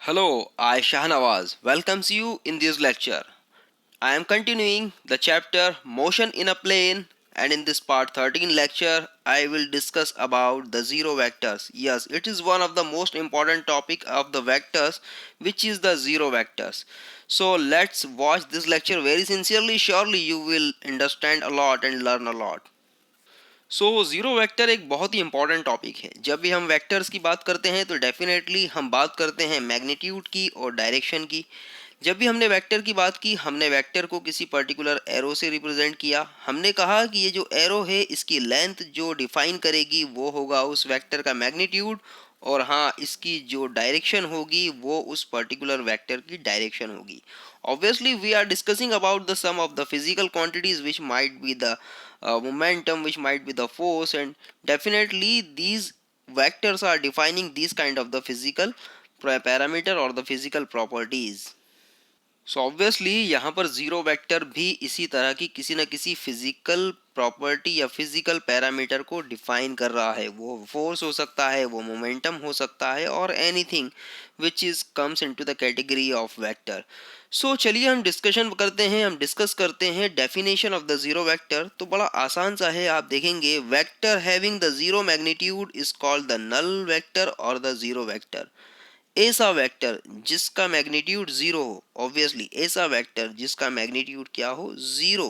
Hello, I Shahnawaz welcomes you in this lecture. I am continuing the chapter Motion in a Plane, and in this part 13 lecture I will discuss about the zero vectors. Yes, it is one of the most important topic of the vectors, which is the zero vectors. So let's watch this lecture very sincerely. Surely you will understand a lot and learn a lot. Zero vector एक बहुत ही important topic है। जब भी हम vectors की बात करते हैं तो डेफिनेटली हम बात करते हैं मैग्नीट्यूड की और डायरेक्शन की। जब भी हमने वेक्टर की बात की, हमने वेक्टर को किसी पर्टिकुलर एरो से रिप्रेजेंट किया। हमने कहा कि ये जो एरो है इसकी लेंथ जो डिफाइन करेगी वो होगा उस वेक्टर का मैग्नीट्यूड, और हाँ, इसकी जो डायरेक्शन होगी वो उस पर्टिकुलर वेक्टर की डायरेक्शन होगी। Obviously, we are discussing about the sum of the physical quantities, which might be the momentum, which might be the force, and definitely these vectors are defining these kind of the physical parameter or the physical properties. So obviously यहाँ पर zero vector भी इसी तरह की किसी न किसी physical property या फिजिकल पैरामीटर को डिफाइन कर रहा है। वो फोर्स हो सकता है, वो मोमेंटम हो सकता है, और anything which is comes into the category of vector. So चलिए हम डिस्कशन करते हैं, हम डिस्कस करते हैं definition of the zero vector. तो बड़ा आसान सा है, आप देखेंगे vector having the zero magnitude is called the null vector और द जीरो वेक्टर। ऐसा वेक्टर जिसका मैग्नीट्यूड जीरो हो, ऑब्वियसली ऐसा वेक्टर जिसका मैग्नीट्यूड क्या हो, जीरो,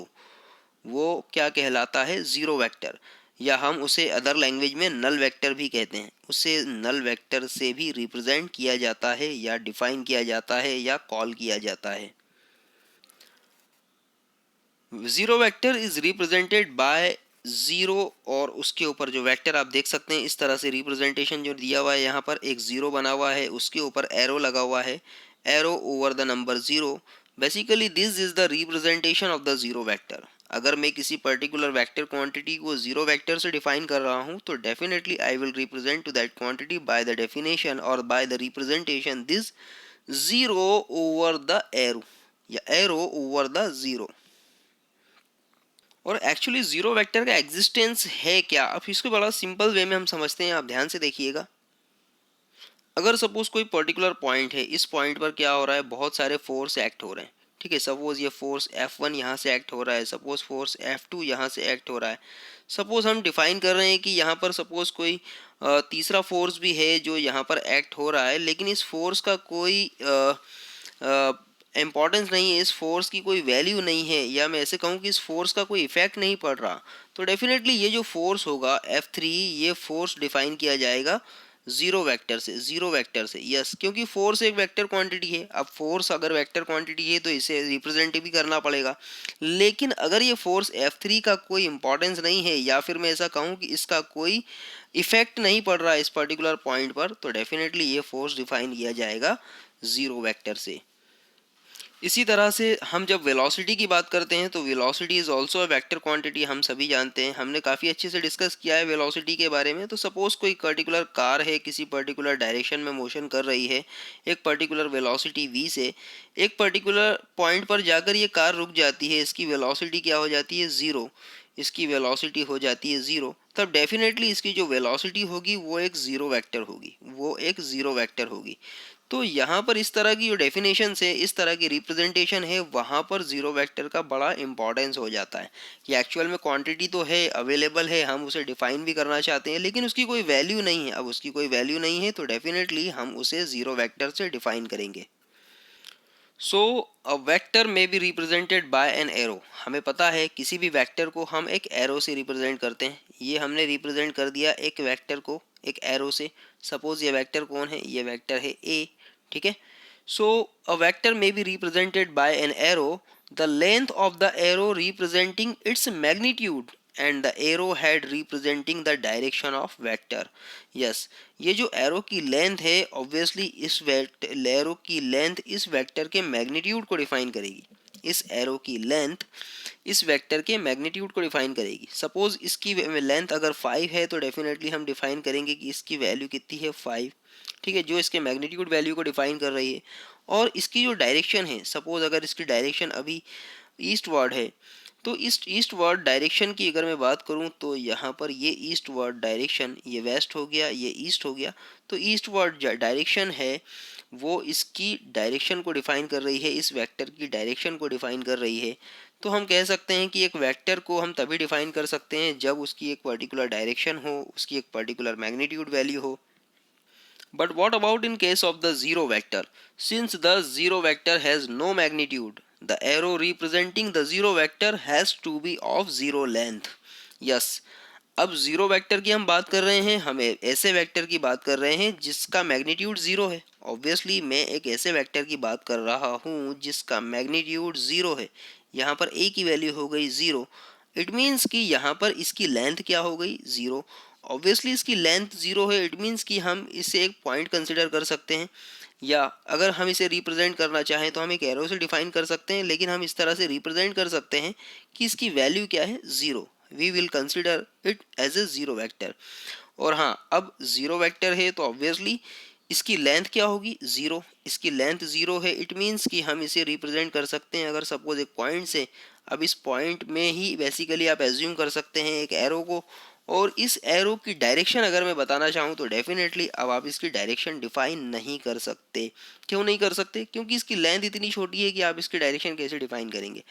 वो क्या कहलाता है, जीरो वेक्टर। या हम उसे अदर लैंग्वेज में नल वेक्टर भी कहते हैं। उसे नल वेक्टर से भी रिप्रेजेंट किया जाता है या डिफाइन किया जाता है या कॉल किया जाता है। Zero vector is represented by zero, और उसके ऊपर जो वेक्टर आप देख सकते हैं इस तरह से रिप्रेजेंटेशन जो दिया हुआ है, यहाँ पर एक जीरो बना हुआ है, उसके ऊपर एरो लगा हुआ है, arrow over the number zero. Basically this is the representation of the zero vector. अगर मैं किसी पर्टिकुलर वेक्टर क्वांटिटी को जीरो वेक्टर से डिफाइन कर रहा हूँ तो definitely I will represent to that quantity by the definition और by the representation this zero over the arrow, या एरो ओवर द जीरो। और एक्चुअली जीरो वेक्टर का एग्जिस्टेंस है क्या, अब इसको बड़ा सिंपल वे में हम समझते हैं। आप ध्यान से देखिएगा, अगर सपोज कोई पर्टिकुलर पॉइंट है, इस पॉइंट पर क्या हो रहा है, बहुत सारे फोर्स एक्ट हो रहे हैं। ठीक है, सपोज ये फोर्स F1 यहाँ से एक्ट हो रहा है, सपोज फोर्स F2 यहाँ से एक्ट हो रहा है। सपोज हम डिफाइन कर रहे हैं कि यहाँ पर सपोज कोई तीसरा फोर्स भी है जो यहाँ पर एक्ट हो रहा है, लेकिन इस फोर्स का कोई इम्पॉर्टेंस नहीं है, इस फोर्स की कोई वैल्यू नहीं है, या मैं ऐसे कहूँ कि इस फोर्स का कोई इफेक्ट नहीं पड़ रहा। तो डेफिनेटली ये जो फोर्स होगा F3, ये फोर्स डिफाइन किया जाएगा जीरो वेक्टर से, जीरो वेक्टर से। यस, क्योंकि फोर्स एक वेक्टर क्वांटिटी है। अब फोर्स अगर वेक्टर क्वांटिटी है तो इसे रिप्रेजेंट भी करना पड़ेगा। लेकिन अगर ये फोर्स F3 का कोई इंपॉर्टेंस नहीं है, या फिर मैं ऐसा कहूँ कि इसका कोई इफेक्ट नहीं पड़ रहा है इस पर्टिकुलर पॉइंट पर, तो डेफिनेटली ये फोर्स डिफाइन किया जाएगा जीरो वेक्टर से। इसी तरह से हम जब वेलोसिटी की बात करते हैं तो velocity is also a vector quantity, हम सभी जानते हैं। हमने काफ़ी अच्छे से डिस्कस किया है वेलोसिटी के बारे में। तो सपोज़ कोई पर्टिकुलर कार है, किसी पर्टिकुलर डायरेक्शन में मोशन कर रही है एक पर्टिकुलर वेलोसिटी v से, एक पर्टिकुलर पॉइंट पर जाकर ये कार रुक जाती है, इसकी वेलोसिटी क्या हो जाती है, ज़ीरो। इसकी वेलोसिटी हो जाती है ज़ीरो, तब डेफिनेटली इसकी जो वेलोसिटी होगी वो एक ज़ीरो वेक्टर होगी, वो एक ज़ीरो वेक्टर होगी। तो यहाँ पर इस तरह की जो डेफिनेशन है, इस तरह की रिप्रेजेंटेशन है, वहाँ पर जीरो वेक्टर का बड़ा इंपॉर्टेंस हो जाता है कि एक्चुअल में क्वांटिटी तो है, अवेलेबल है, हम उसे डिफाइन भी करना चाहते हैं, लेकिन उसकी कोई वैल्यू नहीं है। अब उसकी कोई वैल्यू नहीं है तो डेफिनेटली हम उसे जीरो वेक्टर से डिफाइन करेंगे। सो अ वेक्टर में be represented by an arrow. हमें पता है किसी भी वेक्टर को हम एक एरो से रिप्रेजेंट करते हैं। ये हमने रिप्रेजेंट कर दिया एक वेक्टर को एक एरो से। सपोज ये वेक्टर कौन है, ये वेक्टर है ए। ठीक है, सो अ वेक्टर में be represented by an arrow, the length of the arrow representing its magnitude and the arrow head representing the direction of vector. Yes, ये जो एरो की लेंथ है, ऑब्वियसली इस एरो की लेंथ इस वेक्टर के magnitude को डिफाइन करेगी। इस एरो की लेंथ इस वेक्टर के मैग्नीट्यूड को डिफाइन करेगी। सपोज इसकी लेंथ अगर 5 है तो डेफिनेटली हम डिफाइन करेंगे कि इसकी वैल्यू कितनी है, 5। ठीक है, जो इसके मैग्नीट्यूड वैल्यू को डिफाइन कर रही है। और इसकी जो डायरेक्शन है, सपोज अगर इसकी डायरेक्शन अभी ईस्ट वर्ड है, तो ईस्ट वर्ड डायरेक्शन की अगर मैं बात करूं तो यहाँ पर ये ईस्ट वर्ड डायरेक्शन, ये वेस्ट हो गया, ये ईस्ट हो गया। तो ईस्ट वर्ड डायरेक्शन है वो इसकी डायरेक्शन को डिफाइन कर रही है, इस वेक्टर की डायरेक्शन को डिफाइन कर रही है। तो हम कह सकते हैं कि एक वेक्टर को हम तभी डिफाइन कर सकते हैं जब उसकी एक पर्टिकुलर डायरेक्शन हो, उसकी एक पर्टिकुलर मैग्नीट्यूड वैल्यू हो। But what about in case of the zero vector? Since the zero vector has no magnitude, the arrow representing the zero vector has to be of zero length. Yes. अब zero vector की हम बात कर रहे हैं, हम ऐसे vector की बात कर रहे हैं जिसका मैग्नीट्यूड जीरो है। ऑब्वियसली मैं एक ऐसे वेक्टर की बात कर रहा हूँ जिसका मैग्नीट्यूड जीरो है। यहाँ पर ए की वैल्यू हो गई जीरो। इट मीन्स कि यहाँ पर इसकी लेंथ क्या हो गई, जीरो। ऑब्वियसली इसकी लेंथ जीरो है, इट मीन्स कि हम इसे एक पॉइंट कंसिडर कर सकते हैं, या अगर हम इसे रिप्रेजेंट करना चाहें तो हम एक एरो से डिफाइन कर सकते हैं, लेकिन हम इस तरह से रिप्रेजेंट कर सकते हैं कि इसकी वैल्यू क्या है, zero. We will consider it as a zero vector. और हाँ, अब ज़ीरो वेक्टर है तो ऑब्वियसली इसकी लेंथ क्या होगी, ज़ीरो। इसकी लेंथ ज़ीरो है, इट मीन्स कि हम इसे रिप्रेजेंट कर सकते हैं अगर सपोज एक पॉइंट से। अब इस पॉइंट में ही बेसिकली आप एज्यूम कर सकते हैं एक एरो को, और इस एरो की डायरेक्शन अगर मैं बताना चाहूँ तो डेफिनेटली अब आप इसकी डायरेक्शन डिफाइन नहीं कर सकते। क्यों नहीं कर सकते, क्योंकि इसकी लेंथ इतनी छोटी है कि आप इसकी डायरेक्शन कैसे डिफाइन करेंगे।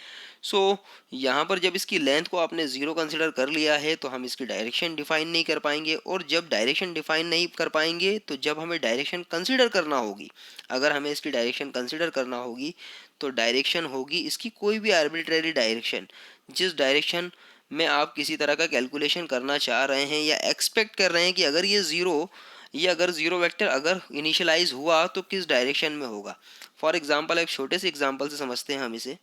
सो यहाँ पर जब इसकी लेंथ को आपने ज़ीरो कंसिडर कर लिया है तो हम इसकी डायरेक्शन डिफाइन नहीं कर पाएंगे, और जब डायरेक्शन डिफाइन नहीं कर पाएंगे तो जब हमें डायरेक्शन कंसिडर करना होगी, अगर हमें इसकी डायरेक्शन कंसिडर करना होगी तो डायरेक्शन होगी इसकी कोई भी आर्बिट्रेरी डायरेक्शन, जिस डायरेक्शन में आप किसी तरह का कैलकुलेशन करना चाह रहे हैं या एक्सपेक्ट कर रहे हैं कि अगर ये ज़ीरो, ये अगर ज़ीरो वेक्टर अगर इनिशियलाइज हुआ तो किस डायरेक्शन में होगा। फॉर एग्जांपल एक छोटे से एग्जांपल से समझते हैं हम इसे।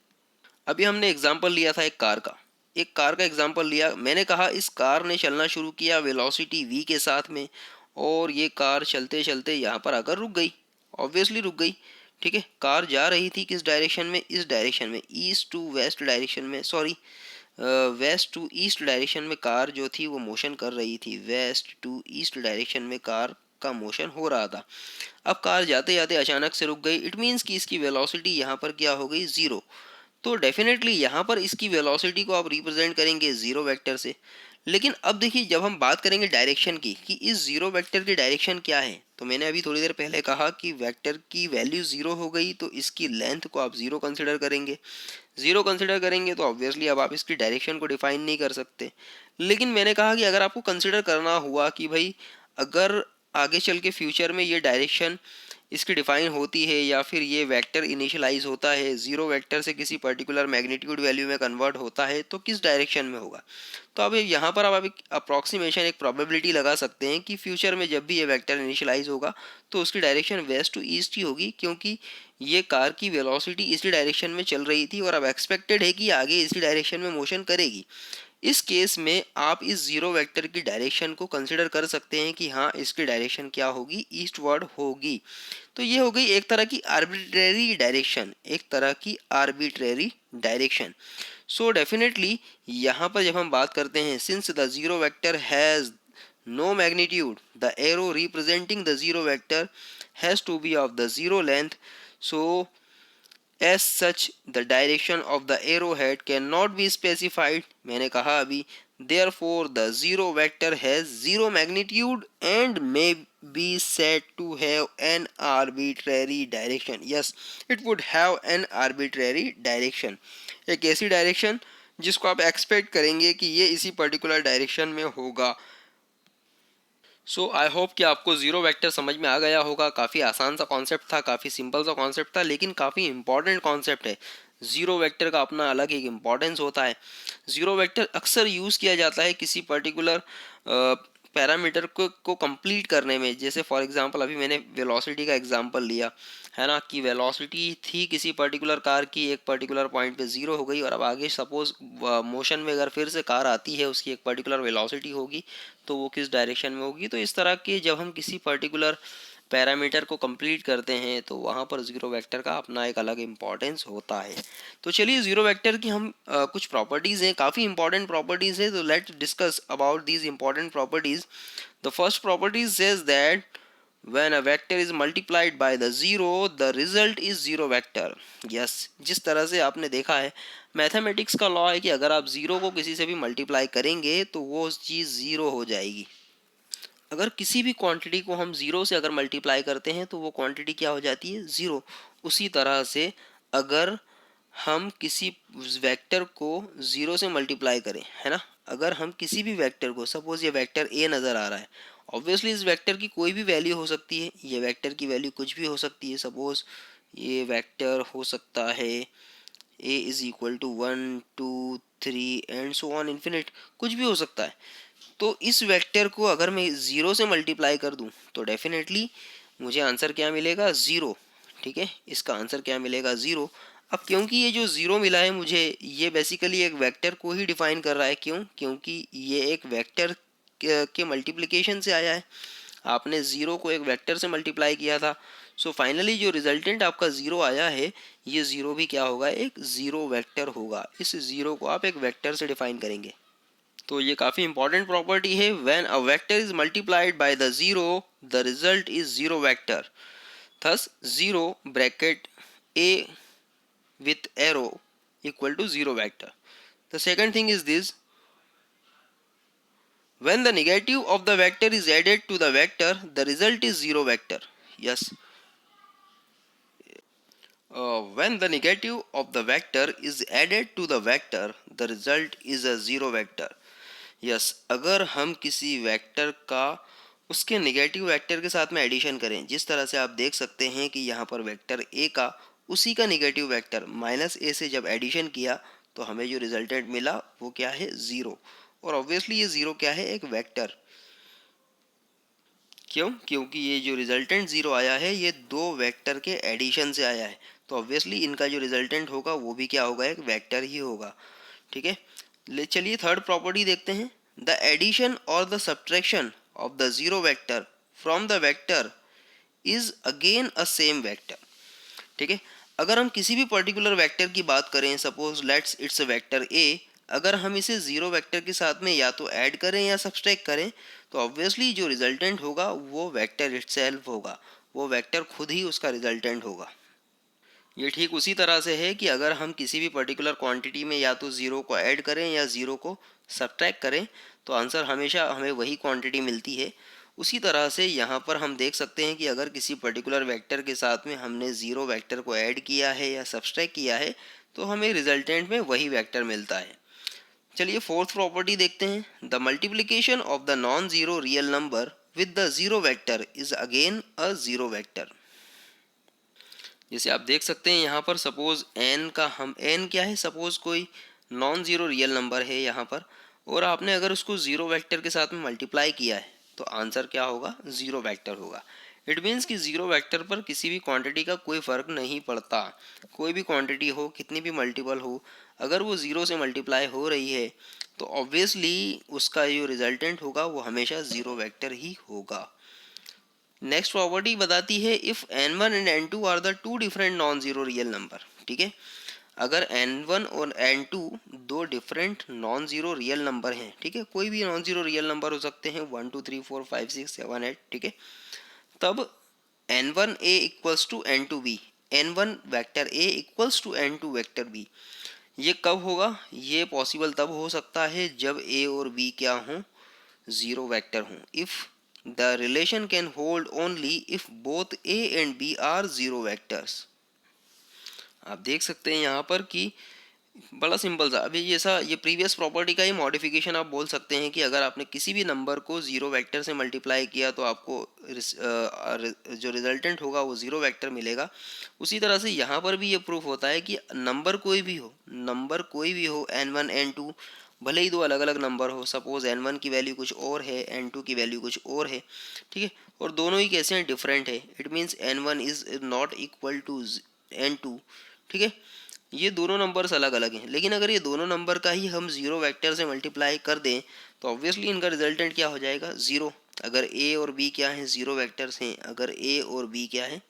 अभी हमने एग्जांपल लिया था एक कार का, एक कार का एग्जांपल लिया। मैंने कहा इस कार ने चलना शुरू किया वेलोसिटी v के साथ में, और ये कार चलते चलते यहाँ पर आकर रुक गई। ऑब्वियसली रुक गई, ठीक है। कार जा रही थी किस डायरेक्शन में, इस डायरेक्शन में, ईस्ट टू वेस्ट डायरेक्शन में, sorry west to east direction में कार जो थी वो मोशन कर रही थी। वेस्ट टू ईस्ट डायरेक्शन में कार का मोशन हो रहा था। अब कार जाते जाते अचानक से रुक गई, इट मीन्स कि इसकी वेलोसिटी यहाँ पर क्या हो गई, ज़ीरो। तो डेफिनेटली यहाँ पर इसकी वेलोसिटी को आप रिप्रेजेंट करेंगे ज़ीरो वेक्टर से। लेकिन अब देखिए जब हम बात करेंगे डायरेक्शन की कि इस ज़ीरो वेक्टर की डायरेक्शन क्या है, तो मैंने अभी थोड़ी देर पहले कहा कि वेक्टर की वैल्यू ज़ीरो हो गई तो इसकी लेंथ को आप ज़ीरो कंसिडर करेंगे। ज़ीरो कंसिडर करेंगे तो ऑब्वियसली अब आप इसकी डायरेक्शन को डिफाइन नहीं कर सकते। लेकिन मैंने कहा कि अगर आपको कंसिडर करना हुआ कि भाई अगर आगे चल के फ्यूचर में ये डायरेक्शन इसकी डिफाइन होती है या फिर ये वेक्टर इनिशियलाइज होता है, ज़ीरो वेक्टर से किसी पर्टिकुलर मैग्नीट्यूड वैल्यू में कन्वर्ट होता है, तो किस डायरेक्शन में होगा। तो अब यहाँ पर आप एक अप्रॉक्सीमेशन, एक प्रोबेबिलिटी लगा सकते हैं कि फ्यूचर में जब भी ये वेक्टर इनिशियलाइज होगा तो उसकी डायरेक्शन वेस्ट टू ईस्ट ही होगी, क्योंकि ये कार की वेलोसिटी इसी डायरेक्शन में चल रही थी और अब एक्सपेक्टेड है कि आगे इसी डायरेक्शन में मोशन करेगी। इस केस में आप इस जीरो वेक्टर की डायरेक्शन को कंसिडर कर सकते हैं कि हाँ इसकी डायरेक्शन क्या होगी, ईस्टवर्ड होगी। तो ये हो गई एक तरह की आर्बिट्रेरी डायरेक्शन, एक तरह की आर्बिट्रेरी डायरेक्शन। सो डेफिनेटली यहाँ पर जब हम बात करते हैं since the zero vector has no magnitude, the arrow representing the zero vector has to be of the zero length. So as such the direction of the arrowhead cannot be specified, मैंने कहा अभी, therefore the zero vector has zero magnitude and may be said to have an arbitrary direction. Yes, it would have an arbitrary direction, एक ऐसी direction जिसको आप expect करेंगे कि ये इसी पर्टिकुलर डायरेक्शन में होगा। सो आई होप कि आपको ज़ीरो वेक्टर समझ में आ गया होगा। काफ़ी आसान सा कॉन्सेप्ट था, काफ़ी सिंपल सा कॉन्सेप्ट था, लेकिन काफ़ी इंपॉर्टेंट कॉन्सेप्ट है। ज़ीरो वेक्टर का अपना अलग एक इम्पॉर्टेंस होता है। ज़ीरो वेक्टर अक्सर यूज़ किया जाता है किसी पर्टिकुलर पैरामीटर को कंप्लीट करने में। जैसे फॉर एग्जांपल अभी मैंने वेलोसिटी का एग्जांपल लिया है ना, कि वेलोसिटी थी किसी पर्टिकुलर कार की, एक पर्टिकुलर पॉइंट पे ज़ीरो हो गई, और अब आगे सपोज मोशन में अगर फिर से कार आती है, उसकी एक पर्टिकुलर वेलोसिटी होगी, तो वो किस डायरेक्शन में होगी। तो इस तरह के जब हम किसी पर्टिकुलर पैरामीटर को कंप्लीट करते हैं तो वहाँ पर ज़ीरो वेक्टर का अपना एक अलग इम्पॉर्टेंस होता है। तो चलिए ज़ीरो वेक्टर की हम कुछ प्रॉपर्टीज़ हैं, काफ़ी इंपॉर्टेंट प्रॉपर्टीज़ हैं, तो let's discuss about these important properties. The first property says that when a vector is multiplied by the zero the result is zero vector. yes, जिस तरह से आपने देखा है मैथमेटिक्स का लॉ है कि अगर आप ज़ीरो को किसी से भी मल्टीप्लाई करेंगे तो वो चीज़ ज़ीरो हो जाएगी। अगर किसी भी क्वांटिटी को हम ज़ीरो से अगर मल्टीप्लाई करते हैं तो वो क्वांटिटी क्या हो जाती है, ज़ीरो। उसी तरह से अगर हम किसी वेक्टर को ज़ीरो से मल्टीप्लाई करें, है ना, अगर हम किसी भी वेक्टर को, सपोज ये वेक्टर ए नज़र आ रहा है, ऑब्वियसली इस वेक्टर की कोई भी वैल्यू हो सकती है, ये वेक्टर की वैल्यू कुछ भी हो सकती है। सपोज ये वेक्टर हो सकता है A is equal to 1 2 3 and so on infinite, कुछ भी हो सकता है। तो इस वेक्टर को अगर मैं ज़ीरो से मल्टीप्लाई कर दूं तो डेफिनेटली मुझे आंसर क्या मिलेगा, ज़ीरो। ठीक है, इसका आंसर क्या मिलेगा, ज़ीरो। अब क्योंकि ये जो ज़ीरो मिला है मुझे, ये बेसिकली एक वेक्टर को ही डिफाइन कर रहा है। क्यों? क्योंकि ये एक वेक्टर के मल्टीप्लिकेशन से आया है। आपने ज़ीरो को एक वेक्टर से मल्टीप्लाई किया था। सो फाइनली जो रिजल्टेंट आपका ज़ीरो आया है, ये ज़ीरो भी क्या होगा, एक ज़ीरो वेक्टर होगा। इस ज़ीरो को आप एक वेक्टर से डिफाइन करेंगे। तो ये काफ़ी इंपॉर्टेंट प्रॉपर्टी है। When a vector is multiplied by the zero, the result is zero vector. Thus zero bracket A with arrow equal to zero vector. The second thing is this: when the negative of the vector is added to the vector, the result is zero vector. Yes, when the negative of the vector is added to the vector, the result is a zero vector. Yes, अगर हम किसी vector का उसके negative vector के साथ में addition करें, जिस तरह से आप देख सकते हैं कि यहाँ पर वेक्टर ए का उसी का नेगेटिव वेक्टर माइनस ए से जब एडिशन किया तो हमें जो रिजल्टेंट मिला वो क्या है, ज़ीरो। और ऑब्वियसली ये ज़ीरो क्या है, एक वेक्टर। क्यों? क्योंकि ये जो रिजल्टेंट ज़ीरो आया है ये दो वेक्टर के एडिशन से आया है, तो ऑब्वियसली इनका जो रिजल्टेंट होगा वो भी क्या होगा, एक वेक्टर ही होगा। ठीक है, ले चलिए थर्ड प्रॉपर्टी देखते हैं। द एडिशन और the subtraction of the zero vector from the vector is again a same vector. ठीक है, अगर हम किसी भी पर्टिकुलर वेक्टर की बात करें, suppose let's it's a vector A, अगर हम इसे ज़ीरो वेक्टर के साथ में या तो ऐड करें या सब्सट्रैक्ट करें तो ऑब्वियसली जो रिजल्टेंट होगा वो वेक्टर इटसेल्फ होगा, वो वेक्टर खुद ही उसका रिजल्टेंट होगा। ये ठीक उसी तरह से है कि अगर हम किसी भी पर्टिकुलर क्वांटिटी में या तो ज़ीरो को ऐड करें या ज़ीरो को सब्ट्रैक्ट करें तो आंसर हमेशा हमें वही क्वांटिटी मिलती है। उसी तरह से यहाँ पर हम देख सकते हैं कि अगर किसी पर्टिकुलर वेक्टर के साथ में हमने ज़ीरो वेक्टर को ऐड किया है या सब्ट्रैक्ट किया है तो हमें रिजल्टेंट में वही वेक्टर मिलता है। चलिए फोर्थ प्रॉपर्टी देखते हैं। The multiplication of the non zero real number with the zero vector is again a zero vector. जैसे आप देख सकते हैं यहाँ पर सपोज एन का, हम एन क्या है, सपोज कोई नॉन ज़ीरो रियल नंबर है यहाँ पर, और आपने अगर उसको ज़ीरो वेक्टर के साथ में मल्टीप्लाई किया है तो आंसर क्या होगा, ज़ीरो वेक्टर होगा। इट मीन्स कि ज़ीरो वेक्टर पर किसी भी क्वांटिटी का कोई फ़र्क नहीं पड़ता। कोई भी क्वांटिटी हो, कितनी भी मल्टीपल हो, अगर वो ज़ीरो से मल्टीप्लाई हो रही है तो ऑब्वियसली उसका जो रिजल्टेंट होगा वो हमेशा ज़ीरो वेक्टर ही होगा। नेक्स्ट प्रॉपर्टी बताती है if n1 and n2 are the two different non zero real number. ठीक है, अगर n1 और n2 दो different non zero real number हैं, ठीक है, कोई भी नॉन जीरो रियल नंबर हो सकते हैं 1 2 3 4 5 6 7 8, ठीक है, तब n1a equals to n2b, n1 vector a equals to n2 vector b। ये कब होगा, ये पॉसिबल तब हो सकता है जब a और b क्या हों, ज़ीरो वेक्टर हों। If the relation can hold only if both a and b are zero vectors. आप देख सकते हैं यहाँ पर कि बड़ा सिंपल सा, अभी जैसा ये प्रीवियस प्रॉपर्टी का ही मॉडिफिकेशन आप बोल सकते हैं कि अगर आपने किसी भी नंबर को ज़ीरो वेक्टर से मल्टीप्लाई किया तो आपको जो रिजल्टेंट होगा वो ज़ीरो वेक्टर मिलेगा। उसी तरह से यहाँ पर भी ये प्रूफ होता है कि नंबर कोई भी हो, नंबर कोई भी हो, n1 n2, भले ही दो अलग अलग नंबर हो, सपोज n1 की वैल्यू कुछ और है, n2 की वैल्यू कुछ और है, ठीक है, और दोनों ही कैसे हैं, डिफरेंट है। It means n1 is not equal to n2, ठीक है, ये दोनों नंबर्स अलग अलग हैं, लेकिन अगर ये दोनों नंबर का ही हम ज़ीरो वेक्टर से मल्टीप्लाई कर दें तो ऑब्वियसली इनका रिजल्टेंट क्या हो जाएगा, ज़ीरो। अगर ए और बी क्या हैं, ज़ीरो वेक्टर्स हैं, अगर ए और बी क्या है,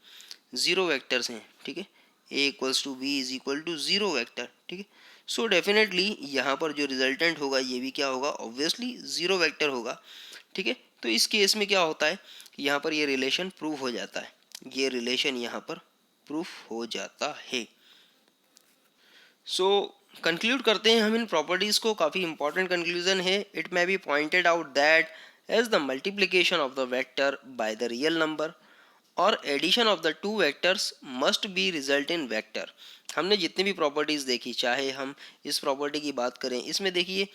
ज़ीरो वेक्टर्स हैं, ठीक है, A equals to B is equal to zero vector, ठीक है। सो डेफिनेटली यहाँ पर जो रिजल्टेंट होगा ये भी क्या होगा, ऑब्वियसली ज़ीरो वेक्टर होगा, ठीक है। तो इस केस में क्या होता है कि यहाँ पर ये रिलेशन प्रूव हो जाता है, ये रिलेशन यहाँ पर प्रूफ हो जाता है। सो कंक्लूड करते हैं हम इन प्रॉपर्टीज़ को, काफ़ी इंपॉर्टेंट कंक्लूजन है। It may be pointed out that as the multiplication of the vector by the real number और addition of the two vectors must be result in vector. हमने जितनी भी प्रॉपर्टीज़ देखी, चाहे हम इस प्रॉपर्टी की बात करें, इसमें देखिए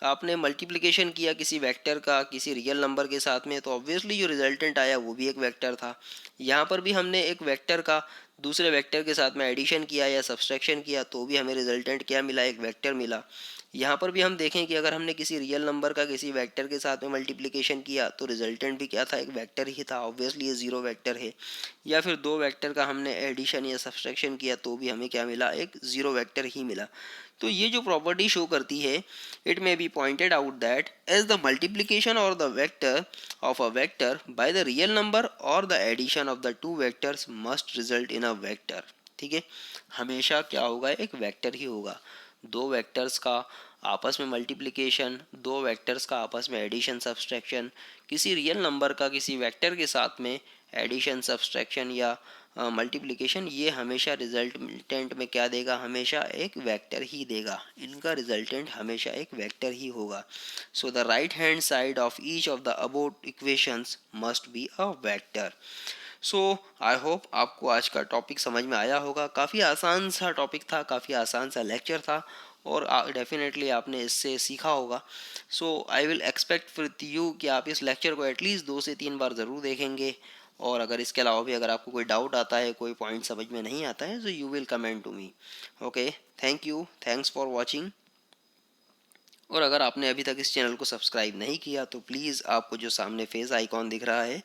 आपने मल्टीप्लिकेशन किया किसी वेक्टर का किसी रियल नंबर के साथ में, तो ऑब्वियसली जो रिजल्टेंट आया वो भी एक वेक्टर था। यहाँ पर भी हमने एक वेक्टर का दूसरे वेक्टर के साथ में एडिशन किया या सब्सट्रैक्शन किया तो भी हमें रिजल्टेंट क्या मिला, एक वेक्टर मिला। यहाँ पर भी हम देखें कि अगर हमने किसी रियल नंबर का किसी वेक्टर के साथ में मल्टीप्लिकेशन किया तो रिजल्टेंट भी क्या था, एक वेक्टर ही था। ऑब्वियसली ये जीरो वेक्टर है। या फिर दो वेक्टर का हमने एडिशन या सब्सट्रैक्शन किया तो भी हमें क्या मिला, एक जीरो वेक्टर ही मिला। तो ये जो प्रॉपर्टी शो करती है, it may be pointed out that as the multiplication और the vector of a vector by the real number और the addition of the two vectors must result in a vector. ठीक है, हमेशा क्या होगा, एक वेक्टर ही होगा। दो वेक्टर्स का आपस में मल्टीप्लिकेशन, दो वेक्टर्स का आपस में एडिशन सब्सट्रैक्शन, किसी रियल नंबर का किसी वेक्टर के साथ में एडिशन सब्सट्रैक्शन या मल्टीप्लिकेशन, ये हमेशा रिजल्टेंट में क्या देगा, हमेशा एक वेक्टर ही देगा। इनका रिजल्टेंट हमेशा एक वेक्टर ही होगा। So the right hand side of each of the above equations must be a vector. So I hope आपको आज का टॉपिक समझ में आया होगा। काफ़ी आसान सा टॉपिक था, काफ़ी आसान सा लेक्चर था और डेफिनेटली आपने इससे सीखा होगा। So I will expect with you कि आप इस लेक्चर को एटलीस्ट 2 से 3 बार ज़रूर देखेंगे। और अगर इसके अलावा भी अगर आपको कोई डाउट आता है, कोई पॉइंट समझ में नहीं आता है, तो you will comment to me. Okay, thank you, thanks for watching. और अगर आपने अभी तक इस चैनल को सब्सक्राइब नहीं किया तो प्लीज़ आपको जो सामने फेस आइकॉन दिख रहा है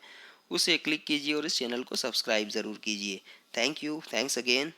उसे क्लिक कीजिए और इस चैनल को सब्सक्राइब ज़रूर कीजिए। Thank you, thanks again.